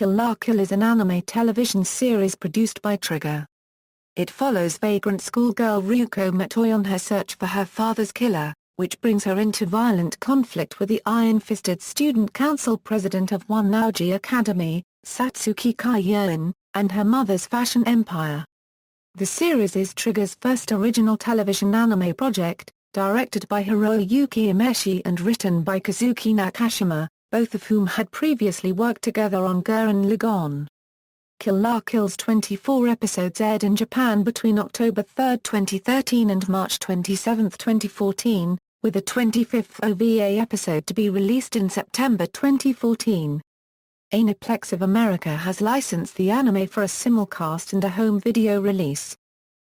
Kill la Kill is an anime television series produced by Trigger. It follows vagrant schoolgirl Ryuko Matoi on her search for her father's killer, which brings her into violent conflict with the iron-fisted student council president of Honnouji Academy, Satsuki Kiryuin, and her mother's fashion empire. The series is Trigger's first original television anime project, directed by Hiroyuki Imeshi and written by Kazuki Nakashima, both of whom had previously worked together on Gurren Lagann. Kill la Kill's 24 episodes aired in Japan between October 3, 2013 and March 27, 2014, with a 25th OVA episode to be released in September 2014. Aniplex of America has licensed the anime for a simulcast and a home video release.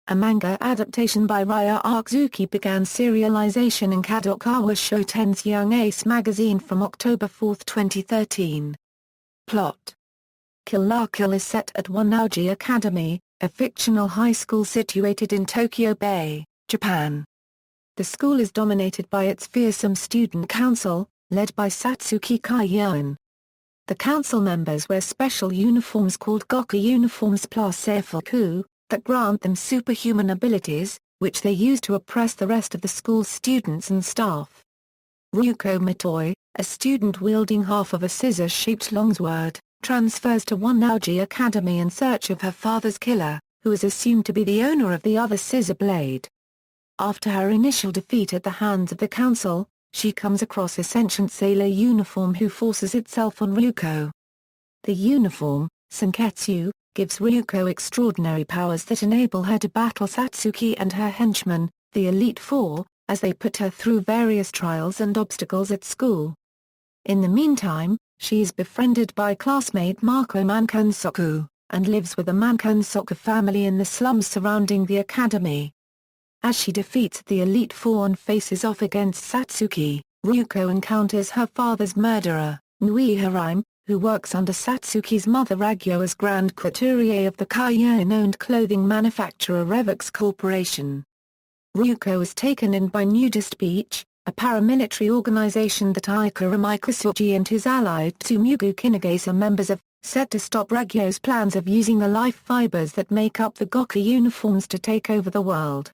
A manga adaptation by Ryo Akzuki began serialization in Kadokawa Shoten's Young Ace magazine from October 4, 2013. Plot: Kill la Kill is set at Honnouji Academy, a fictional high school situated in Tokyo Bay, Japan. The school is dominated by its fearsome student council, led by Satsuki Kiryuin. The council members wear special uniforms called Goku uniforms plus Seifuku, that grant them superhuman abilities, which they use to oppress the rest of the school's students and staff. Ryuko Matoi, a student wielding half of a scissor-shaped longsword, transfers to Honnouji Academy in search of her father's killer, who is assumed to be the owner of the other scissor blade. After her initial defeat at the hands of the council, she comes across a sentient sailor uniform who forces itself on Ryuko. The uniform, Senketsu, gives Ryuko extraordinary powers that enable her to battle Satsuki and her henchmen, the Elite Four, as they put her through various trials and obstacles at school. In the meantime, she is befriended by classmate Mako Mankansoku, and lives with the Mankansoku family in the slums surrounding the academy. As she defeats the Elite Four and faces off against Satsuki, Ryuko encounters her father's murderer, Nui Harime, who works under Satsuki's mother Ragyo as Grand Couturier of the Kiryuin-owned clothing manufacturer Revox Corporation. Ryuko is taken in by Nudist Beach, a paramilitary organization that Ikura Mikasuji and his ally Tsumugu Kinagase are members of, set to stop Ragyo's plans of using the life fibers that make up the Goku uniforms to take over the world.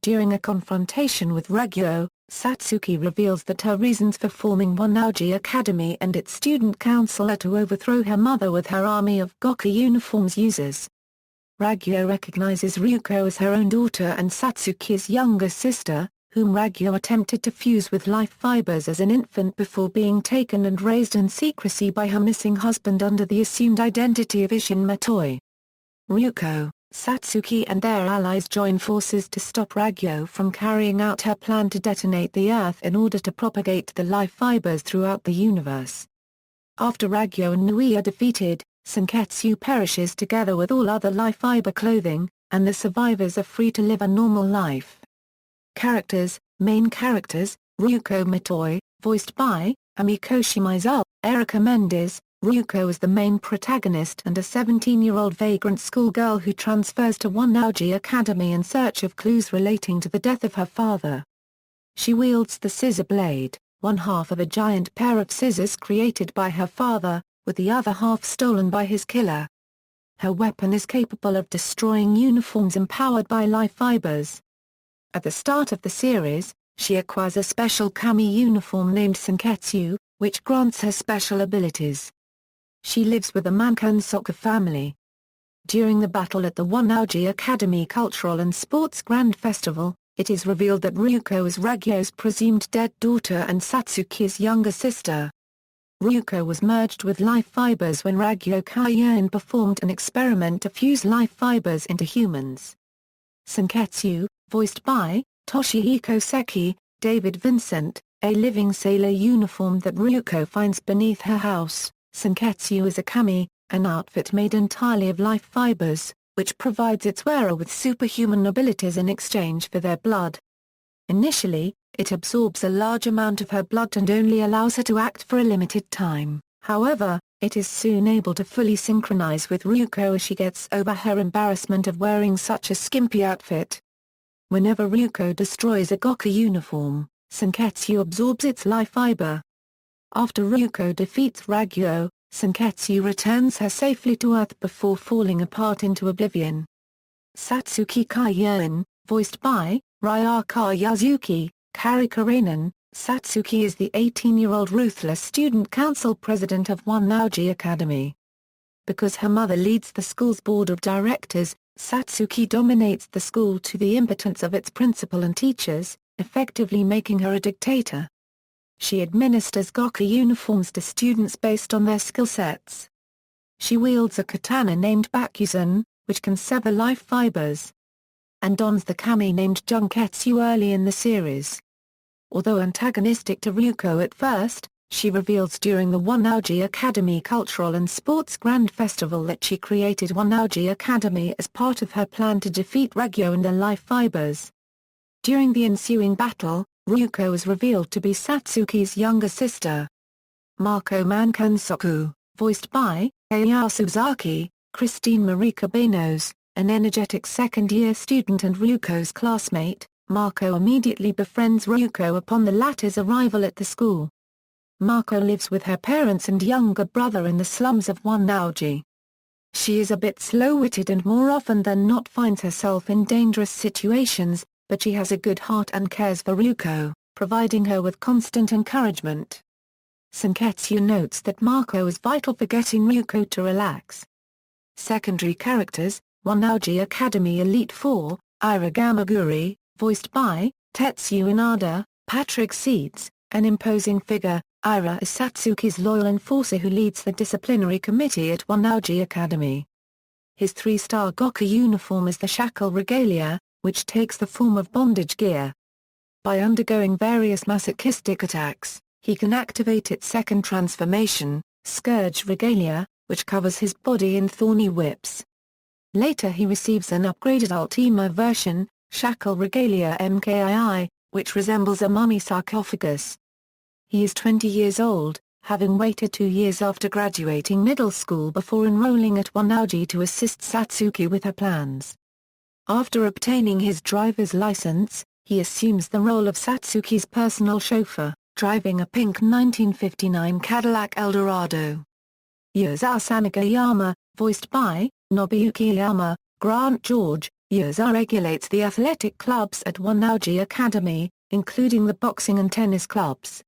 During a confrontation with Ragyo, Satsuki reveals that her reasons for forming Honnouji Academy and its student council are to overthrow her mother with her army of Goku uniforms users. Ragyo recognizes Ryuko as her own daughter and Satsuki's younger sister, whom Ragyo attempted to fuse with life fibers as an infant before being taken and raised in secrecy by her missing husband under the assumed identity of Isshin Matoi. Ryuko, Satsuki and their allies join forces to stop Ragyo from carrying out her plan to detonate the Earth in order to propagate the life fibers throughout the universe. After Ragyo and Nui are defeated, Senketsu perishes together with all other life fiber clothing, and the survivors are free to live a normal life. Main characters, Ryuko Matoi, voiced by Amiko Shimizu, Erica Mendes. Ryuko is the main protagonist and a 17-year-old vagrant schoolgirl who transfers to Honnouji Academy in search of clues relating to the death of her father. She wields the scissor blade, one half of a giant pair of scissors created by her father, with the other half stolen by his killer. Her weapon is capable of destroying uniforms empowered by life fibers. At the start of the series, she acquires a special kami uniform named Senketsu, which grants her special abilities. She lives with the Mankansoku family. During the battle at the Honnouji Academy Cultural and Sports Grand Festival, it is revealed that Ryuko is Ragyo's presumed dead daughter and Satsuki's younger sister. Ryuko was merged with life fibers when Ragyo Kiryuin performed an experiment to fuse life fibers into humans. Senketsu, voiced by Toshihiko Seki, David Vincent, a living sailor uniform that Ryuko finds beneath her house. Senketsu is a kami, an outfit made entirely of life fibers, which provides its wearer with superhuman abilities in exchange for their blood. Initially, it absorbs a large amount of her blood and only allows her to act for a limited time. However, it is soon able to fully synchronize with Ryuko as she gets over her embarrassment of wearing such a skimpy outfit. Whenever Ryuko destroys a Goku uniform, Senketsu absorbs its life fiber. After Ryuko defeats Ragyo, Senketsu returns her safely to Earth before falling apart into oblivion. Satsuki Kiryuin, voiced by Ryuko Yazuki, Karikarenan. Satsuki is the 18-year-old ruthless student council president of Honnouji Academy. Because her mother leads the school's board of directors, Satsuki dominates the school to the impotence of its principal and teachers, effectively making her a dictator. She administers Goku uniforms to students based on their skill sets. She wields a katana named Bakuzan, which can sever life fibers, and dons the kami named Junketsu early in the series. Although antagonistic to Ryuko at first, she reveals during the Honnouji Academy Cultural and Sports Grand Festival that she created Honnouji Academy as part of her plan to defeat Regyo and the life fibers. During the ensuing battle, Ryuko is revealed to be Satsuki's younger sister. Mako Mankansoku, voiced by Ayasu Zaki, Christine Marie Cabanos, an energetic second-year student and Ryuko's classmate. Mako immediately befriends Ryuko upon the latter's arrival at the school. Mako lives with her parents and younger brother in the slums of Honnouji. She is a bit slow-witted and more often than not finds herself in dangerous situations, but she has a good heart and cares for Ryuko, providing her with constant encouragement. Senketsu notes that Mako is vital for getting Ryuko to relax. Secondary characters: Honnouji Academy Elite Four, Ira Gamaguri, voiced by Tetsuya Inada, Patrick Seeds, an imposing figure. Ira is Satsuki's loyal enforcer who leads the disciplinary committee at Honnouji Academy. His 3-star Goku uniform is the shackle regalia, which takes the form of bondage gear. By undergoing various masochistic attacks, he can activate its second transformation, Scourge regalia, which covers his body in thorny whips. Later he receives an upgraded Ultima version, Shackle regalia MKII, which resembles a mummy sarcophagus. He is 20 years old, having waited 2 years after graduating middle school before enrolling at Honnouji to assist Satsuki with her plans. After obtaining his driver's license, he assumes the role of Satsuki's personal chauffeur, driving a pink 1959 Cadillac Eldorado. Yuza Sanagayama, voiced by Nobuyuki Iyama, Grant George. Yuza regulates the athletic clubs at Honnouji Academy, including the boxing and tennis clubs.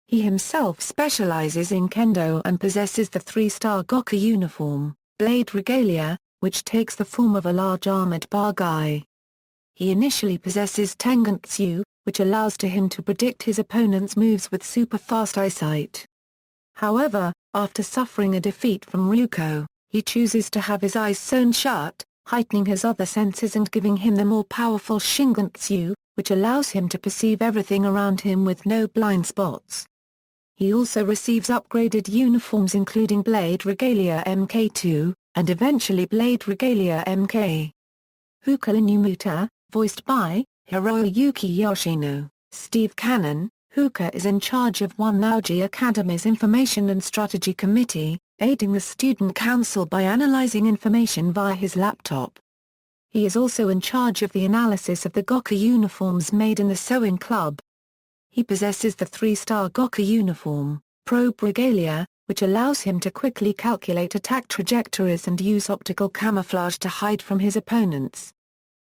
He himself specializes in kendo and possesses the 3-star Goku uniform, Blade regalia, which takes the form of a large armored bargai. He initially possesses Tengenkatsu, which allows him to predict his opponent's moves with super-fast eyesight. However, after suffering a defeat from Ryuko, he chooses to have his eyes sewn shut, heightening his other senses and giving him the more powerful Shingenkatsu, which allows him to perceive everything around him with no blind spots. He also receives upgraded uniforms including Blade Regalia MK2, and eventually Blade Regalia MK. Huka Inumuta, voiced by Hiroyuki Yoshino, Steve Cannon. Huka is in charge of Honnouji Academy's Information and Strategy Committee, aiding the student council by analyzing information via his laptop. He is also in charge of the analysis of the Goku uniforms made in the sewing club. He possesses the 3-star Goku uniform, Probe Regalia, which allows him to quickly calculate attack trajectories and use optical camouflage to hide from his opponents.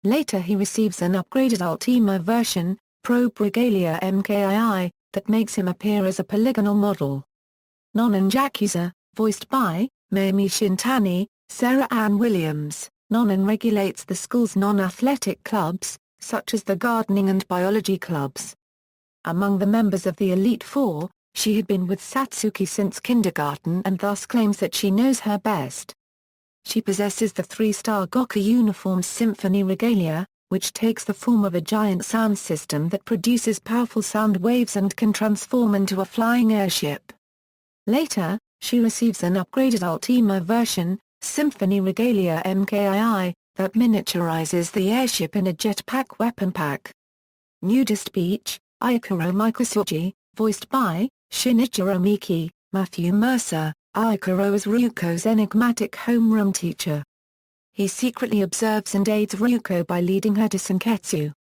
Later he receives an upgraded Ultima version, Probe Regalia MKII, that makes him appear as a polygonal model. Nonon Jakuza, voiced by Mayumi Shintani, Sarah Ann Williams. Nonon regulates the school's non-athletic clubs, such as the gardening and biology clubs. Among the members of the Elite Four, she had been with Satsuki since kindergarten and thus claims that she knows her best. She possesses the 3-star Goku uniform's Symphony Regalia, which takes the form of a giant sound system that produces powerful sound waves and can transform into a flying airship. Later, she receives an upgraded Ultima version, Symphony Regalia MKII, that miniaturizes the airship in a jetpack weapon pack. Nudist Beach, Aikuro Mikusuji, voiced by Shinichiro Miki, Matthew Mercer. Aikuro is Ryuko's enigmatic homeroom teacher. He secretly observes and aids Ryuko by leading her to Senketsu.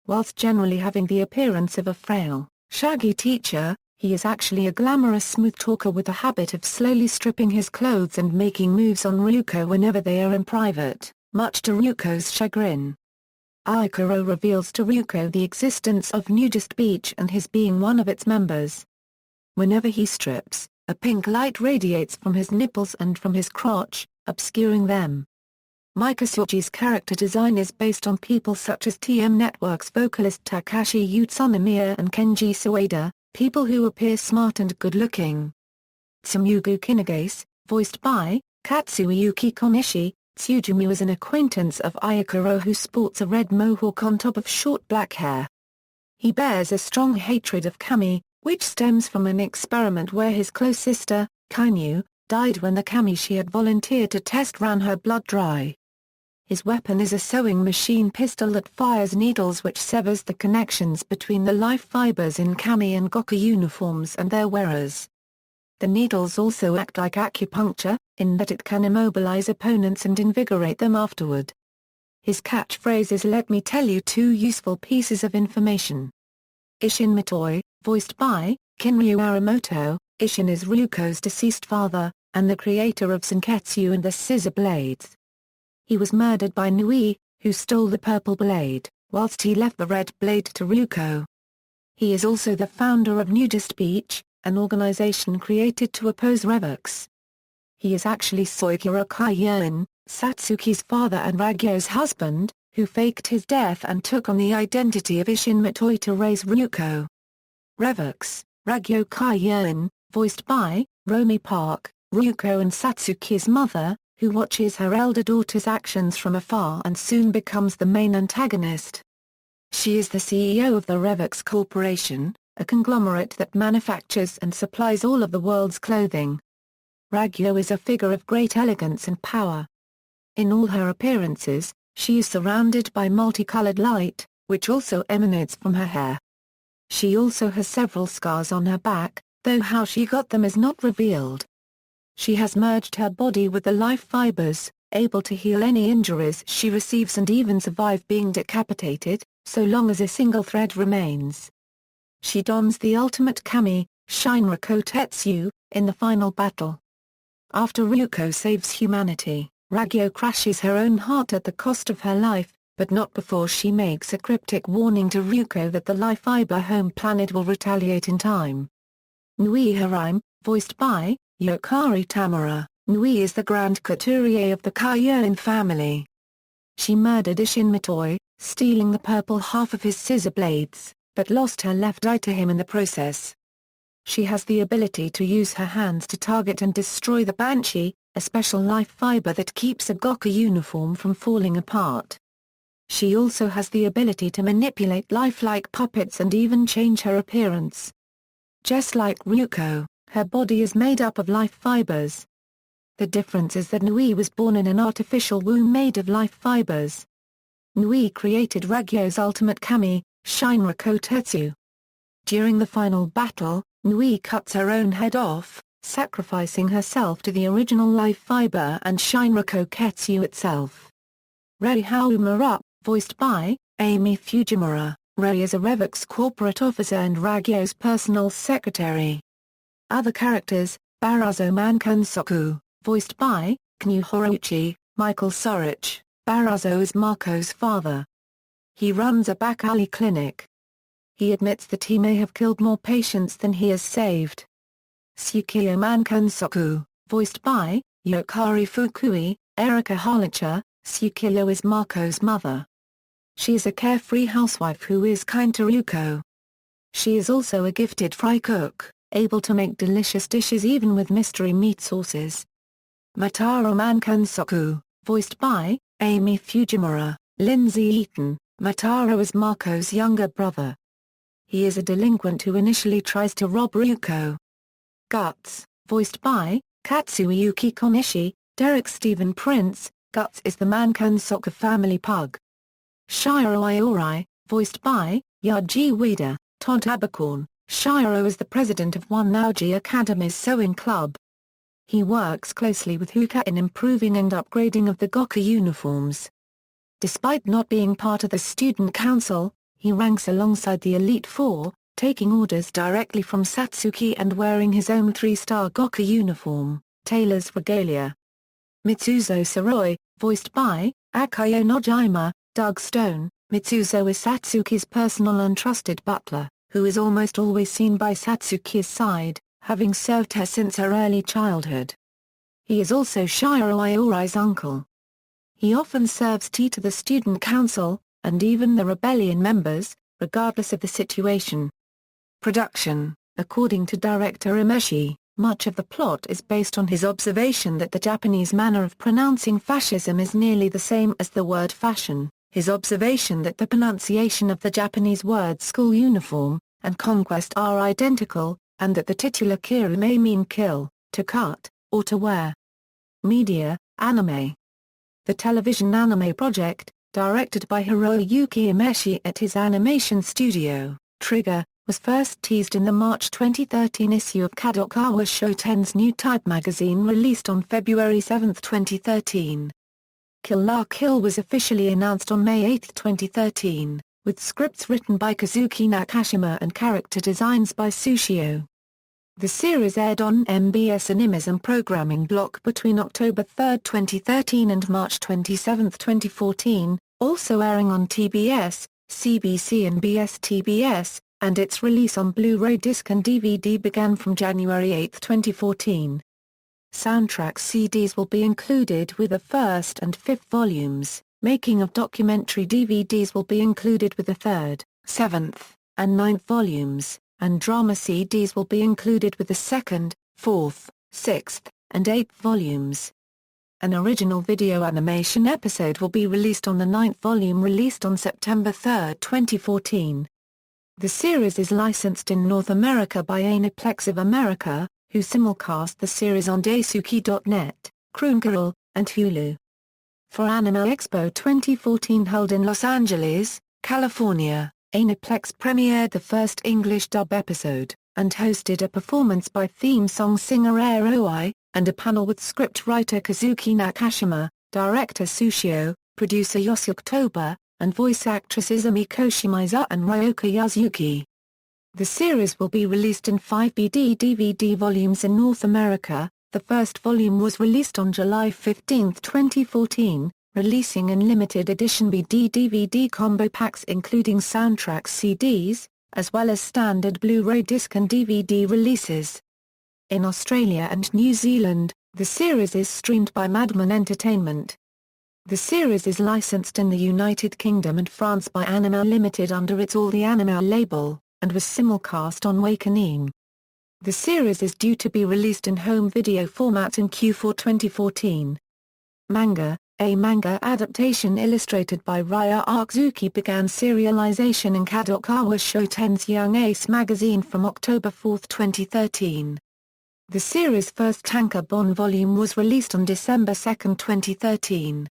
Whilst generally having the appearance of a frail, shaggy teacher, He is actually a glamorous smooth talker with a habit of slowly stripping his clothes and making moves on Ryuko whenever they are in private, much to Ryuko's chagrin. Aikuro reveals to Ryuko the existence of Nudist Beach and his being one of its members. Whenever he strips, a pink light radiates from his nipples and from his crotch, obscuring them. Mikasuji's character design is based on people such as TM Network's vocalist Takashi Utsunomiya and Kenji Sueda, people who appear smart and good-looking. Tsumugu Kinagase, voiced by Katsuyuki Konishi, Tsujumu is an acquaintance of Aikuro who sports a red mohawk on top of short black hair. He bears a strong hatred of kami, which stems from an experiment where his close sister, Kainu, died when the kami she had volunteered to test ran her blood dry. His weapon is a sewing machine pistol that fires needles which severs the connections between the life fibers in kami and goku uniforms and their wearers. The needles also act like acupuncture, in that it can immobilize opponents and invigorate them afterward. His catchphrase is "Let me tell you two useful pieces of information." Isshin Matoi, voiced by Kinryu Aramoto, Isshin is Ryuko's deceased father, and the creator of Senketsu and the Scissor Blades. He was murdered by Nui, who stole the purple blade, whilst he left the red blade to Ryuko. He is also the founder of Nudist Beach, an organization created to oppose revox. He is actually Soikiro Kiryuin, Satsuki's father and Ragyo's husband, who faked his death and took on the identity of Isshin Matoi to raise Ryuko. Revox, Ragyo Kiryuin, voiced by Romi Park, Ryuko and Satsuki's mother, who watches her elder daughter's actions from afar and soon becomes the main antagonist. She is the CEO of the Revox Corporation, a conglomerate that manufactures and supplies all of the world's clothing. Ragyo is a figure of great elegance and power. In all her appearances, she is surrounded by multicolored light, which also emanates from her hair. She also has several scars on her back, though how she got them is not revealed. She has merged her body with the life fibers, able to heal any injuries she receives and even survive being decapitated, so long as a single thread remains. She dons the ultimate kami, Shinraku Tetsu, in the final battle. After Ryuko saves humanity, Ragyo crashes her own heart at the cost of her life, but not before she makes a cryptic warning to Ryuko that the life fiber home planet will retaliate in time. Nui Harime, voiced by Yokari Tamura, Nui is the Grand Couturier of the Kiryuin family. She murdered Isshin Matoi, stealing the purple half of his scissor blades, but lost her left eye to him in the process. She has the ability to use her hands to target and destroy the Banshee, a special life fiber that keeps a Goku uniform from falling apart. She also has the ability to manipulate lifelike puppets and even change her appearance. Just like Ryuko, her body is made up of life fibers. The difference is that Nui was born in an artificial womb made of life fibers. Nui created Ragyo's ultimate kami, Shinraku Tetsu. During the final battle, Nui cuts her own head off, sacrificing herself to the original life fiber and Shinraku Tetsu itself. Rei Haumura, voiced by Amy Fujimura, Rei is a Revox corporate officer and Ragyo's personal secretary. Other characters, Barazo Mankansoku, voiced by Knu Horauchi, Michael Sorich. Barazo is Marco's father. He runs a back alley clinic. He admits that he may have killed more patients than he has saved. Tsukio Mankansoku, voiced by Yokari Fukui, Erika Harlicher, Tsukio is Marco's mother. She is a carefree housewife who is kind to Ryuko. She is also a gifted fry cook, able to make delicious dishes even with mystery meat sauces. Mataro Mankansoku, voiced by Amy Fujimura, Lindsay Eaton, Mataro is Marco's younger brother. He is a delinquent who initially tries to rob Ryuko. Guts, voiced by Katsuyuki Konishi, Derek Stephen Prince, Guts is the Mankansoku family pug. Shiro Iori, voiced by Yaji Ueda, Todd Abercorn, Shiro is the president of Honnouji Academy's sewing club. He works closely with Huka in improving and upgrading of the Goku uniforms. Despite not being part of the student council, he ranks alongside the Elite Four, taking orders directly from Satsuki and wearing his own 3-star Goku uniform, tailor's regalia. Mitsuzo Saroi, voiced by Akayo Nojima, Doug Stone. Mitsuzo is Satsuki's personal and trusted butler, who is almost always seen by Satsuki's side, having served her since her early childhood. He is also Shiro Iorai's uncle. He often serves tea to the student council, and even the rebellion members, regardless of the situation. Production. According to director Imeshi, much of the plot is based on his observation that the Japanese manner of pronouncing fascism is nearly the same as the word fashion, his observation that the pronunciation of the Japanese words school uniform and conquest are identical, and that the titular Kiru may mean kill, to cut, or to wear. Media, anime. The television anime project, directed by Hiroyuki Imeshi at his animation studio, Trigger, was first teased in the March 2013 issue of Kadokawa Shoten's New Type magazine released on February 7, 2013. Kill la Kill was officially announced on May 8, 2013, with scripts written by Kazuki Nakashima and character designs by Sushio. The series aired on MBS Animism programming block between October 3, 2013 and March 27, 2014, also airing on TBS, CBC and BS-TBS, and its release on Blu-ray disc and DVD began from January 8, 2014. Soundtrack CDs will be included with the first and fifth volumes, making of documentary DVDs will be included with the third, seventh, and ninth volumes, and drama CDs will be included with the second, fourth, sixth, and eighth volumes. An original video animation episode will be released on the ninth volume released on September 3, 2014. The series is licensed in North America by Aniplex of America, who simulcast the series on Daisuki.net, Crunchyroll, and Hulu. For Anime Expo 2014 held in Los Angeles, California, Aniplex premiered the first English dub episode, and hosted a performance by theme song singer Aoi, and a panel with scriptwriter Kazuki Nakashima, director Sushio, producer Yosuke Toba, and voice actresses Amiko Shimizu and Ryuko Yasuki. The series will be released in 5 BD DVD volumes in North America. The first volume was released on July 15, 2014, releasing in limited edition BD DVD combo packs including soundtrack CDs, as well as standard Blu-ray disc and DVD releases. In Australia and New Zealand, the series is streamed by Madman Entertainment. The series is licensed in the United Kingdom and France by Anime Limited under its All the Anime label, and was simulcast on Wakanim. The series is due to be released in home video format in Q4 2014. Manga. A manga adaptation illustrated by Raya Arzuki began serialization in Kadokawa Shoten's Young Ace magazine from October 4, 2013. The series' first tankobon volume was released on December 2, 2013.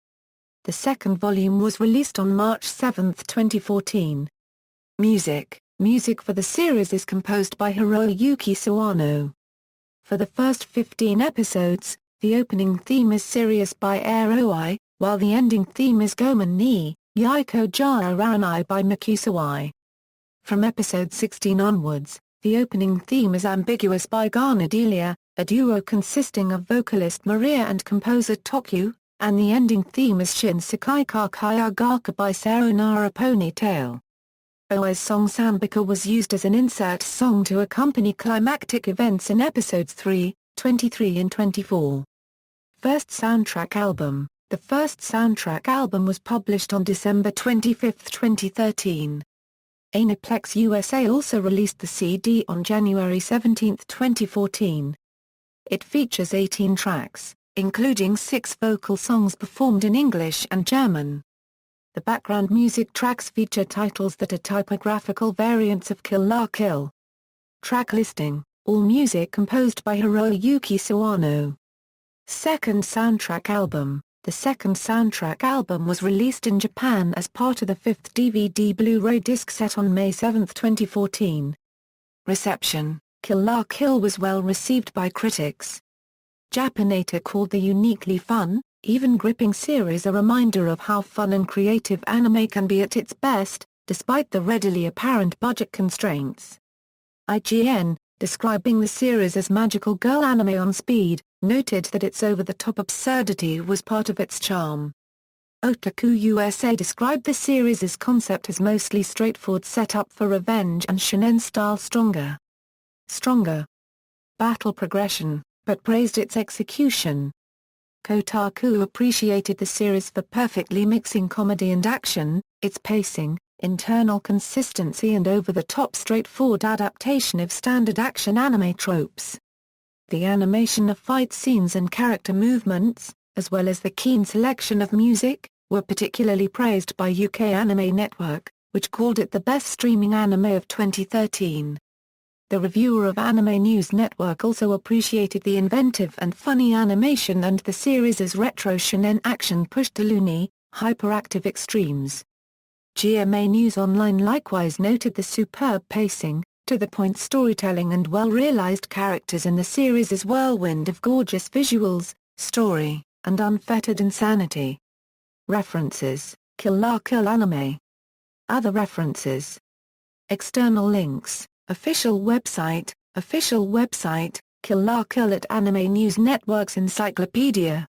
The second volume was released on March 7, 2014. Music. Music for the series is composed by Hiroyuki Sawano. For the first 15 episodes, the opening theme is Sirius by Aoi, while the ending theme is Gomen ni Yaiko Jara Ranai by Mikusawai. From episode 16 onwards, the opening theme is Ambiguous by Garnadelia, a duo consisting of vocalist Maria and composer Tokyu, and the ending theme is Shin Sakai Kakayagaka by Sayonara Ponytail. Oi's song Sambika was used as an insert song to accompany climactic events in episodes 3, 23 and 24. First soundtrack album. The first soundtrack album was published on December 25, 2013. Aniplex USA also released the CD on January 17, 2014. It features 18 tracks, including 6 vocal songs performed in English and German. The background music tracks feature titles that are typographical variants of Kill la Kill. Track listing, all music composed by Hiroyuki Sawano. Second soundtrack album. The second soundtrack album was released in Japan as part of the 5th DVD Blu-ray disc set on May 7, 2014. Reception. Kill la Kill was well received by critics. Japanator called the uniquely fun, even gripping series a reminder of how fun and creative anime can be at its best, despite the readily apparent budget constraints. IGN, describing the series as magical girl anime on speed, noted that its over-the-top absurdity was part of its charm. Otaku USA described the series' concept as mostly straightforward setup for revenge and shonen-style stronger battle progression, but praised its execution. Kotaku appreciated the series for perfectly mixing comedy and action, its pacing, internal consistency and over-the-top straightforward adaptation of standard action anime tropes. The animation of fight scenes and character movements, as well as the keen selection of music, were particularly praised by UK Anime Network, which called it the best streaming anime of 2013. The reviewer of Anime News Network also appreciated the inventive and funny animation and the series' retro shonen action pushed to loony, hyperactive extremes. GMA News Online likewise noted the superb pacing, to-the-point storytelling and well-realized characters in the series' whirlwind of gorgeous visuals, story, and unfettered insanity. References: Kill la Kill Anime. Other references. External links: Official website, Kill la Kill at Anime News Network's Encyclopedia.